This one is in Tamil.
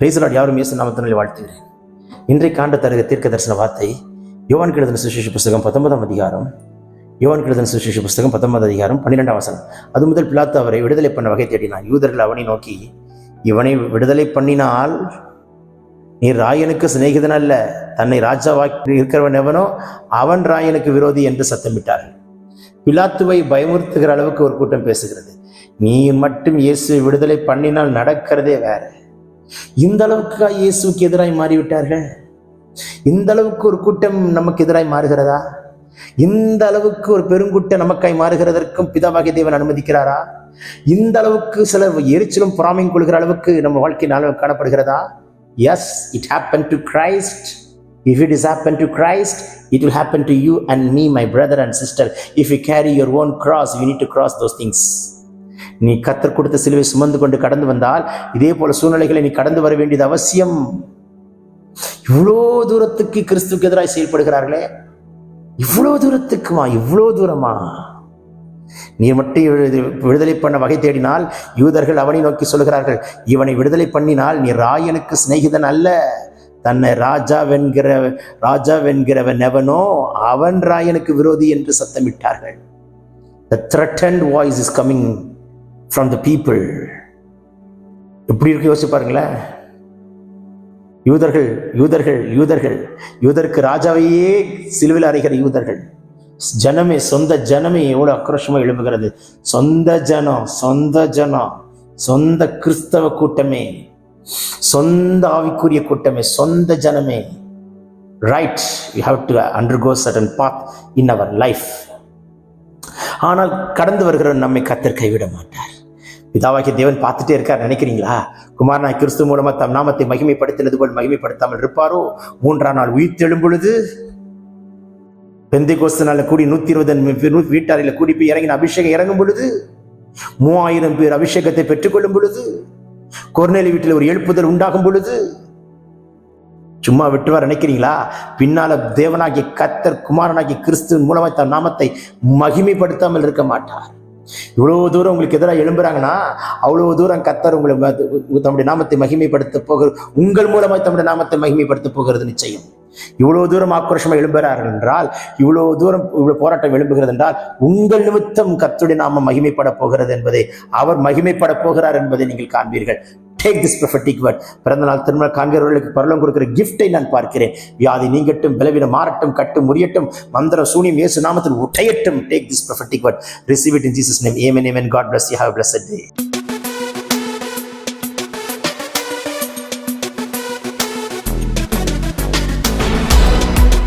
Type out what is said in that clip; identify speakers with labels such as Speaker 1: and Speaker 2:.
Speaker 1: Praise the Lord. யாரும் இயேசு நாமத்தினாலே வாழ்த்துகிறேன். இன்றைக்கு ஆண்டு தருக தீர்க்க தரிசன வார்த்தை யோவான் எழுதின சுவிசேஷ புஸ்தகம் 19ஆம் அதிகாரம். யோவான் எழுதின சுவிசேஷ புஸ்தகம் 19ஆம் அதிகாரம் 12ஆம் வசனம். அது முதல் பிலாத்து அவரை விடுதலை பண்ண வகை தேடினார். யூதர்கள் அவனை நோக்கி, இவனை விடுதலை பண்ணினால் நீர் ராயனுக்கு சிநேகிதன் அல்ல, தன்னை ராஜாவாக்கி இருக்கிறவன் எவனோ அவன் ராயனுக்கு விரோதி என்று சத்தமிட்டார்கள். பிலாத்துவை பயமுறுத்துகிற அளவுக்கு ஒரு கூட்டம் பேசுகிறது. நீ மட்டும் இயேசுவை விடுதலை பண்ணினால் நடக்கிறதே வேற. இந்த அளவுக்கு இயேசுக்கு எதிராய் மாறிவிட்டார்கள். இந்த அளவுக்கு ஒரு கூட்டம் நமக்கு எதிராய் மாறுகிறதா? இந்த அளவுக்கு ஒரு பெருங்கூட்டம் நமக்காய் மாறுகிறதற்கும் பிதாவாகிய தேவன் அனுமதிக்கிறாரா? இந்த அளவுக்கு சில எரிச்சலும் பொறாமையும் கொள்கிற அளவுக்கு நம்ம வாழ்க்கையில் காணப்படுகிறதா? Yes, it happened to Christ. If it is happened to Christ, it will happen to you and me, my brother and sister. If you carry your own cross, you need to cross those things. நீ கர்த்தர் கொடுத்த சிலுவை சுமந்து கொண்டு கடந்து வந்தால் இதே போல சூழ்நிலைகளை நீ கடந்து வர வேண்டியது அவசியம். இவ்வளோ தூரத்துக்கு கிறிஸ்துக்கு எதிராக செயல்படுகிறார்களே, இவ்வளோ தூரத்துக்குமா? இவ்வளோ தூரமா? நீ மட்டும் விடுதலை பண்ண வகை தேடினால் யூதர்கள் அவனை நோக்கி சொல்கிறார்கள், இவனை விடுதலை பண்ணினால் நீ ராயனுக்கு சிநேகிதன் அல்ல, தன்னை ராஜாவென்கிறவன் எவனோ அவன் ராயனுக்கு விரோதி என்று சத்தமிட்டார்கள். The threatened voice is coming from the people. எப்படி இருக்கு யோசிச்சு பாருங்களேன். யூதருக்கு ராஜாவையே சிலுவையில் அறைகிற யூதர்கள், ஜனமே, சொந்த ஜனமே எவ்வளவு ஆக்ரோஷமா எழுப்புகிறது. சொந்த ஜனம், சொந்த கிறிஸ்தவ கூட்டமே, சொந்த ஆவிக்குரிய கூட்டமே, சொந்த ஜனமே. Right, we have to undergo certain path in our life. ஆனால் கடந்து வருகிற நம்மை கர்த்தர் கைவிட மாட்டார். பிதாவாகிய தேவன் பார்த்துட்டே இருக்கார் நினைக்கிறீங்களா? குமாரனாய் கிறிஸ்து மூலமா தம் நாமத்தை மகிமைப்படுத்தினது போல் மகிமைப்படுத்தாமல் இருப்பாரோ? 3ஆம் நாள் உயிர்த்தெழும் பொழுது, பெந்தைக்கோஸ்து நாள்ல கூடி 120 வீட்டாரில் கூடி போய் இறங்கின அபிஷேகம் இறங்கும் பொழுது, 3000 பேர் அபிஷேகத்தை பெற்றுக்கொள்ளும் பொழுது, கொர்நேலி வீட்டில் ஒரு எழுப்புதல் உண்டாகும் பொழுது, சும்மா விட்டுவார் நினைக்கிறீங்களா? பின்னால தேவனாகிய கர்த்தர் குமாரனாகிய கிறிஸ்துவின் மூலமாய் தன் நாமத்தை மகிமைப்படுத்தாமல் இருக்க மாட்டார். இவ்வளவு தூரம் உங்களுக்கு எதிராக எழும்புறாங்கன்னா அவ்வளவு தூரம் கர்த்தர் உங்களை தம்முடைய நாமத்தை மகிமைப்படுத்த போகிறது, உங்கள் மூலமாய் தம்முடைய நாமத்தை மகிமைப்படுத்த போகிறது நிச்சயம். இவ்வளவு தூரம் ஆக்ரோஷமா எழும்புகிறார்கள் என்றால், இவ்வளவு போராட்டம் எழும்புகிறது என்றால், உங்கள் நிமித்தம் கர்த்தருடைய நாமம் மகிமைப்பட போகிறது என்பதை, அவர் மகிமைப்பட போகிறார் என்பதை நீங்கள் காண்பீர்கள். Take this prophetic word. பிறந்த நாள் திருமண காண்கிறவர்களுக்கு பரலோகம் கொடுக்கிற கிஃப்டை நான் பார்க்கிறேன். வியாதி நீங்கட்டும், பலவீனம் மாறட்டும், கட்டு முறியட்டும், மந்திர சூனியம் இயேசு நாமத்தில் உடையட்டும். Take this prophetic word. Receive it in Jesus' name. Amen, amen. God bless you. Have a blessed day.